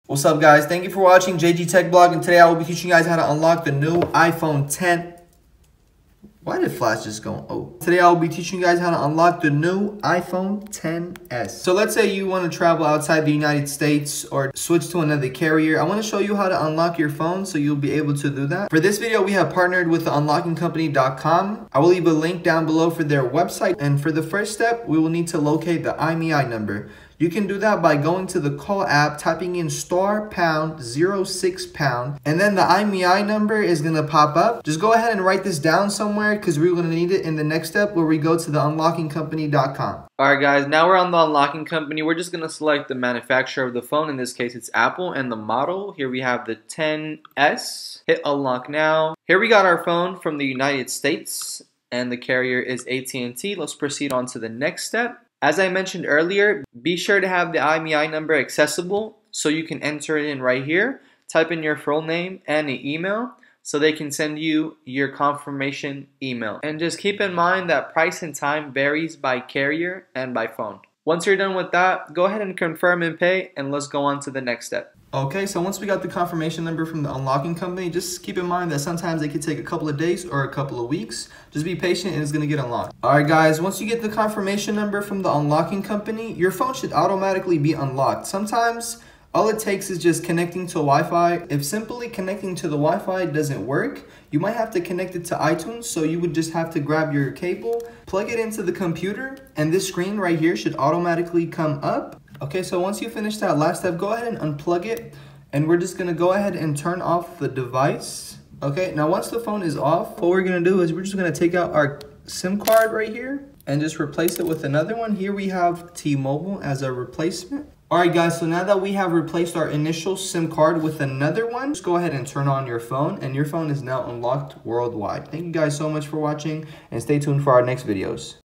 What's up, guys? Thank you for watching JGTechBlog, and today I will be teaching you guys how to unlock the new iPhone 10. Why did Flash just go? Oh. Today I will be teaching you guys how to unlock the new iPhone 10s. So let's say you want to travel outside the United States or switch to another carrier. I want to show you how to unlock your phone so you'll be able to do that. For this video, we have partnered with theunlockingcompany.com. I will leave a link down below for their website. And for the first step, we will need to locate the IMEI number. You can do that by going to the call app, typing in *#06#, and then the IMEI number is going to pop up. Just go ahead and write this down somewhere because we're going to need it in the next step where we go to theunlockingcompany.com. Alright guys, now we're on the unlocking company. We're just going to select the manufacturer of the phone. In this case, it's Apple, and the model. Here we have the 10s. Hit unlock now. Here we got our phone from the United States, and the carrier is AT&T. Let's proceed on to the next step. As I mentioned earlier, be sure to have the IMEI number accessible so you can enter it in right here. Type in your full name and an email so they can send you your confirmation email. And just keep in mind that price and time varies by carrier and by phone. Once you're done with that, go ahead and confirm and pay, and let's go on to the next step. Okay, so once we got the confirmation number from the unlocking company, just keep in mind that sometimes it could take a couple of days or a couple of weeks. Just be patient and it's gonna get unlocked. Alright guys, once you get the confirmation number from the unlocking company, your phone should automatically be unlocked. Sometimes all it takes is just connecting to Wi-Fi. If simply connecting to the Wi-Fi doesn't work, you might have to connect it to iTunes. So you would just have to grab your cable, plug it into the computer, and this screen right here should automatically come up. Okay, so once you finish that last step, go ahead and unplug it, and we're just gonna go ahead and turn off the device. Okay, now once the phone is off, what we're gonna do is we're just gonna take out our SIM card right here and just replace it with another one. Here we have T-Mobile as a replacement. Alright guys, so now that we have replaced our initial SIM card with another one, just go ahead and turn on your phone, and your phone is now unlocked worldwide. Thank you guys so much for watching, and stay tuned for our next videos.